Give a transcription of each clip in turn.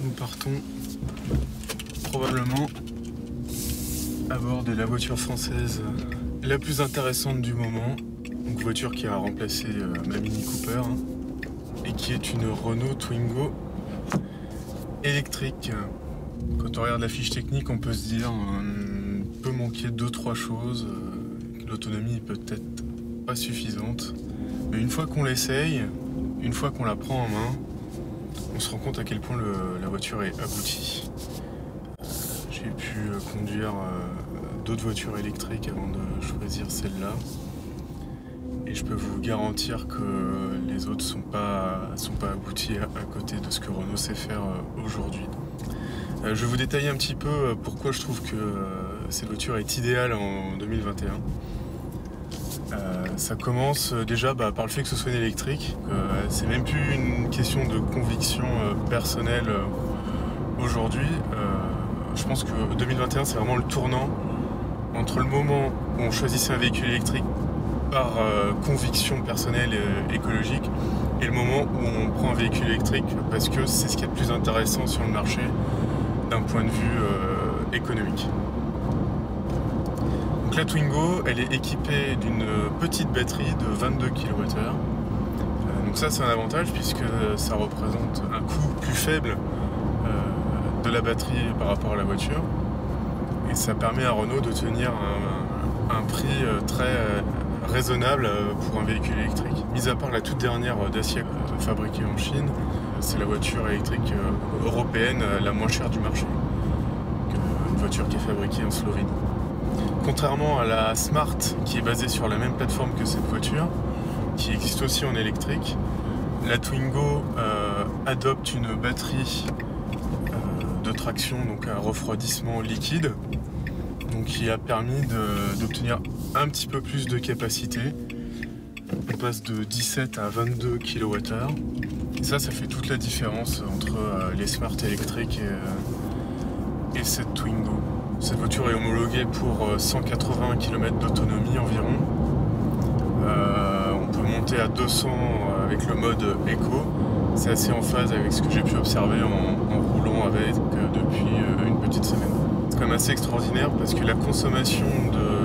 nous partons probablement à bord de la voiture française la plus intéressante du moment. Donc voiture qui a remplacé ma Mini Cooper et qui est une Renault Twingo électrique. Quand on regarde la fiche technique, on peut se dire peut manquer 2-3 choses, l'autonomie est peut-être pas suffisante, mais une fois qu'on l'essaye, une fois qu'on la prend en main, on se rend compte à quel point la voiture est aboutie. J'ai pu conduire d'autres voitures électriques avant de choisir celle-là, et je peux vous garantir que les autres sont pas abouties à côté de ce que Renault sait faire aujourd'hui. Je vais vous détailler un petit peu pourquoi je trouve que cette voiture est idéale en 2021. Ça commence déjà par le fait que ce soit une électrique. C'est même plus une question de conviction personnelle aujourd'hui. Je pense que 2021 c'est vraiment le tournant entre le moment où on choisissait un véhicule électrique par conviction personnelle et écologique et le moment où on prend un véhicule électrique parce que c'est ce qui est le plus intéressant sur le marché d'un point de vue économique. Donc la Twingo, elle est équipée d'une petite batterie de 22 kWh. Donc ça c'est un avantage puisque ça représente un coût plus faible de la batterie par rapport à la voiture. Et ça permet à Renault de tenir un prix très raisonnable pour un véhicule électrique. Mis à part la toute dernière Dacia fabriquée en Chine, c'est la voiture électrique européenne la moins chère du marché. Une voiture qui est fabriquée en Slovénie. Contrairement à la Smart qui est basée sur la même plateforme que cette voiture, qui existe aussi en électrique, la Twingo adopte une batterie de traction, donc un refroidissement liquide, donc qui a permis d'obtenir un petit peu plus de capacité. On passe de 17 à 22 kWh. Et ça fait toute la différence entre les Smart électriques et cette Twingo. Cette voiture est homologuée pour 180 km d'autonomie environ. On peut monter à 200 avec le mode Eco. C'est assez en phase avec ce que j'ai pu observer en roulant avec depuis une petite semaine. C'est quand même assez extraordinaire parce que la consommation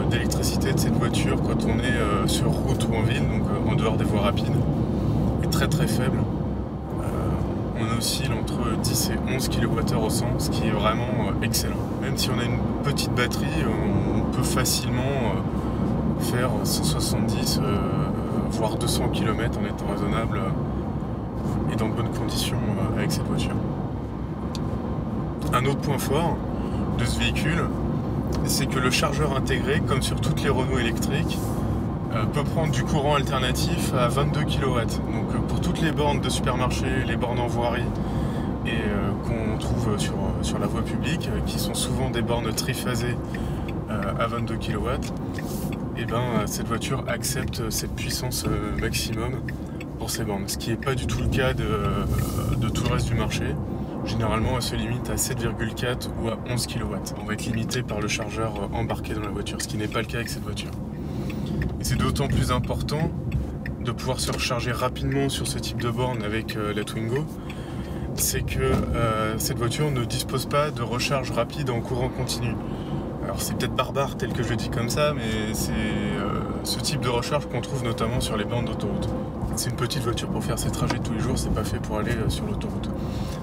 d'électricité de cette voiture quand on est sur route ou en ville, donc en dehors des voies rapides, est très très faible. On oscille entre 10 et 11 kWh au 100, ce qui est vraiment excellent. Même si on a une petite batterie, on peut facilement faire 170 voire 200 km en étant raisonnable et dans de bonnes conditions avec cette voiture. Un autre point fort de ce véhicule, c'est que le chargeur intégré, comme sur toutes les Renault électriques, peut prendre du courant alternatif à 22 kW. Donc pour toutes les bornes de supermarché, les bornes en voirie et qu'on trouve sur la voie publique, qui sont souvent des bornes triphasées à 22 kW, et cette voiture accepte cette puissance maximum pour ces bornes, ce qui n'est pas du tout le cas de tout le reste du marché. Généralement, elle se limite à 7,4 ou à 11 kW. On va être limité par le chargeur embarqué dans la voiture, ce qui n'est pas le cas avec cette voiture. Et c'est d'autant plus important de pouvoir se recharger rapidement sur ce type de borne avec la Twingo, c'est que cette voiture ne dispose pas de recharge rapide en courant continu. Alors c'est peut-être barbare tel que je le dis comme ça, mais c'est ce type de recharge qu'on trouve notamment sur les bornes d'autoroute. C'est une petite voiture pour faire ses trajets tous les jours, c'est pas fait pour aller sur l'autoroute.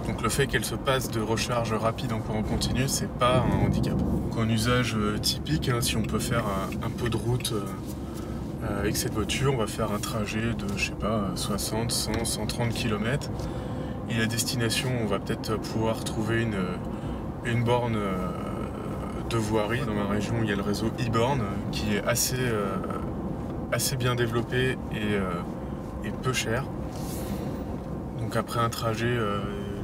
Donc le fait qu'elle se passe de recharge rapide en courant continu, c'est pas un handicap. Donc en usage typique, si on peut faire un peu de route avec cette voiture, on va faire un trajet de, je sais pas, 60, 100, 130 km. Et la destination, on va peut-être pouvoir trouver une borne de voirie. Dans ma région, il y a le réseau e-born qui est assez bien développé et peu cher. Donc après un trajet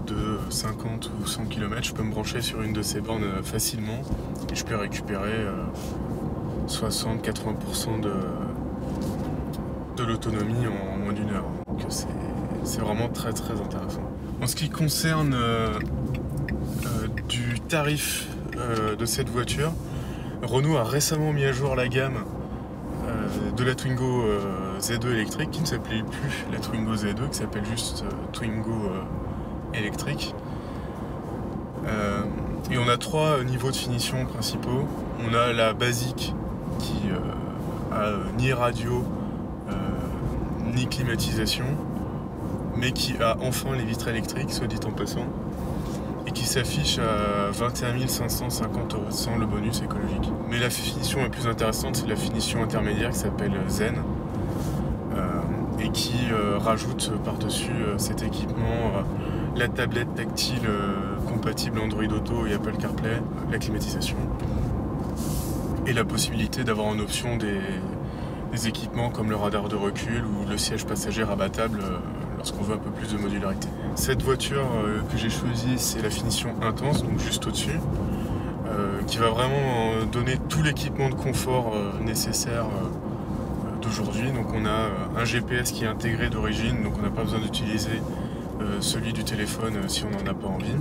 de 50 ou 100 km, je peux me brancher sur une de ces bornes facilement et je peux récupérer 60-80% de l'autonomie en moins d'une heure. Donc c'est vraiment très très intéressant. En ce qui concerne du tarif de cette voiture, Renault a récemment mis à jour la gamme de la Twingo Z2 électrique, qui ne s'appelait plus la Twingo Z2, qui s'appelle juste Twingo électrique. Et on a 3 niveaux de finition principaux. On a la basique qui a ni radio ni climatisation, mais qui a enfin les vitres électriques, soit dit en passant, et qui s'affiche à 21 550 € sans le bonus écologique. Mais la finition la plus intéressante, c'est la finition intermédiaire qui s'appelle Zen, et qui rajoute par-dessus cet équipement la tablette tactile compatible Android Auto et Apple CarPlay, la climatisation, et la possibilité d'avoir en option des équipements comme le radar de recul ou le siège passager rabattable lorsqu'on veut un peu plus de modularité. Cette voiture que j'ai choisie, c'est la finition intense, donc juste au-dessus, qui va vraiment donner tout l'équipement de confort nécessaire d'aujourd'hui. Donc on a un GPS qui est intégré d'origine, donc on n'a pas besoin d'utiliser celui du téléphone si on n'en a pas envie.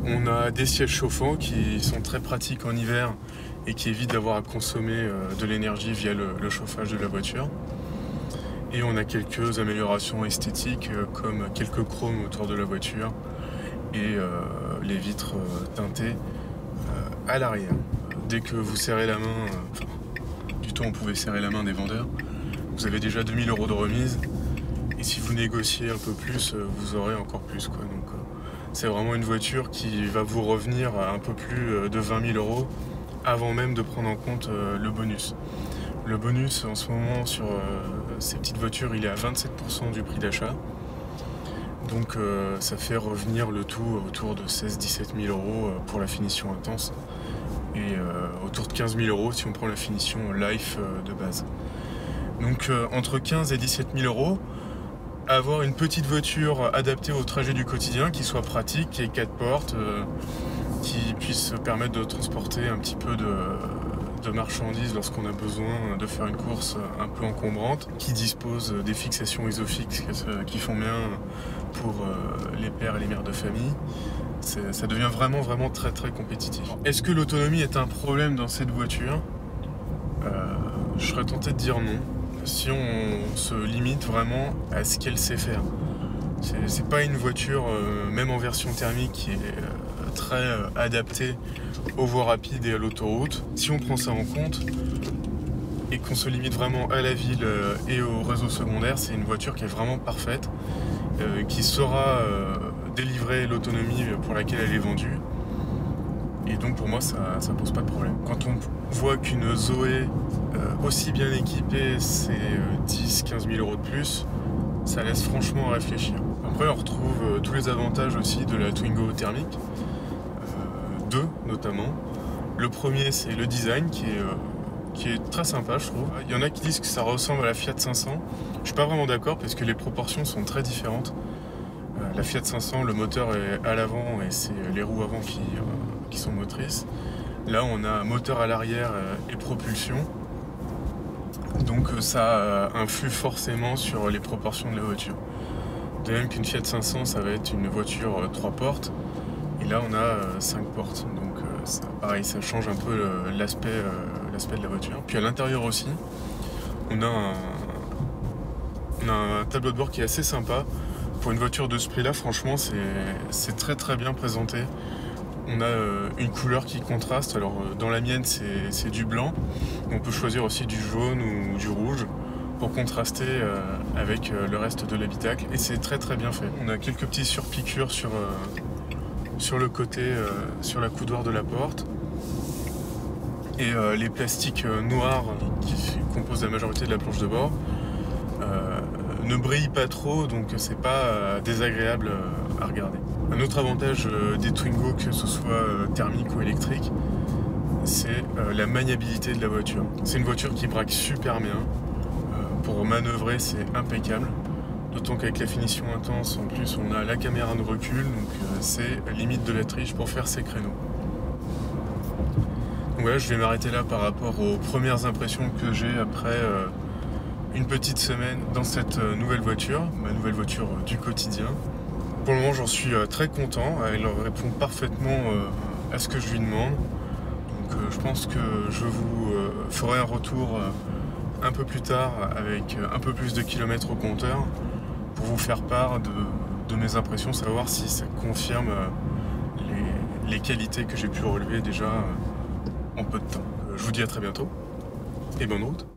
On a des sièges chauffants qui sont très pratiques en hiver et qui évitent d'avoir à consommer de l'énergie via le chauffage de la voiture. Et on a quelques améliorations esthétiques comme quelques chromes autour de la voiture et les vitres teintées à l'arrière. Dès que vous serrez la main, du temps on pouvait serrer la main des vendeurs, vous avez déjà 2000 € de remise, et si vous négociez un peu plus, vous aurez encore plus, quoi. Donc c'est vraiment une voiture qui va vous revenir à un peu plus de 20 000 € avant même de prendre en compte le bonus. Le bonus en ce moment sur ces petites voitures, il est à 27% du prix d'achat. Donc ça fait revenir le tout autour de 16 000 à 17 000 € pour la finition intense, et autour de 15 000 € si on prend la finition life de base. Donc entre 15 et 17 000 €, avoir une petite voiture adaptée au trajet du quotidien, qui soit pratique, qui ait 4 portes, qui puisse permettre de transporter un petit peu de marchandises lorsqu'on a besoin de faire une course un peu encombrante, qui dispose des fixations isofixes qui font bien pour les pères et les mères de famille. Ça devient vraiment très compétitif. Est-ce que l'autonomie est un problème dans cette voiture? Je serais tenté de dire non, si on se limite vraiment à ce qu'elle sait faire. C'est pas une voiture, même en version thermique, qui est très adaptée aux voies rapides et à l'autoroute. Si on prend ça en compte et qu'on se limite vraiment à la ville et au réseau secondaire, c'est une voiture qui est vraiment parfaite, qui saura délivrer l'autonomie pour laquelle elle est vendue. Et donc pour moi ça pose pas de problème. Quand on voit qu'une Zoé aussi bien équipée, c'est 10-15 000 € de plus, ça laisse franchement à réfléchir. Après on retrouve tous les avantages aussi de la Twingo thermique, deux notamment. Le premier, c'est le design qui est très sympa, je trouve. Il y en a qui disent que ça ressemble à la Fiat 500. Je suis pas vraiment d'accord parce que les proportions sont très différentes. La Fiat 500, le moteur est à l'avant et c'est les roues avant qui sont motrices. Là, on a moteur à l'arrière et propulsion. Donc ça influe forcément sur les proportions de la voiture. De même qu'une Fiat 500, ça va être une voiture 3 portes. Et là, on a 5 portes. Donc pareil, ça change un peu l'aspect de la voiture. Puis à l'intérieur aussi, on a un tableau de bord qui est assez sympa. Pour une voiture de ce prix-là, franchement, c'est très bien présenté. On a une couleur qui contraste. Alors dans la mienne, c'est du blanc. On peut choisir aussi du jaune ou du rouge pour contraster avec le reste de l'habitacle. Et c'est très bien fait. On a quelques petits surpiqûres sur le côté, sur la coudoir de la porte. Et les plastiques noirs qui composent la majorité de la planche de bord ne brillent pas trop, donc c'est pas désagréable à regarder. Un autre avantage des Twingo, que ce soit thermique ou électrique, c'est la maniabilité de la voiture. C'est une voiture qui braque super bien. Pour manœuvrer, c'est impeccable. D'autant qu'avec la finition intense, en plus, on a la caméra de recul, donc c'est limite de la triche pour faire ces créneaux. Donc voilà, je vais m'arrêter là par rapport aux premières impressions que j'ai après une petite semaine dans cette nouvelle voiture, ma nouvelle voiture du quotidien. Pour le moment, j'en suis très content. Elle répond parfaitement à ce que je lui demande. Donc je pense que je vous ferai un retour un peu plus tard avec un peu plus de kilomètres au compteur pour vous faire part de mes impressions, savoir si ça confirme les qualités que j'ai pu relever déjà en peu de temps. Je vous dis à très bientôt et bonne route.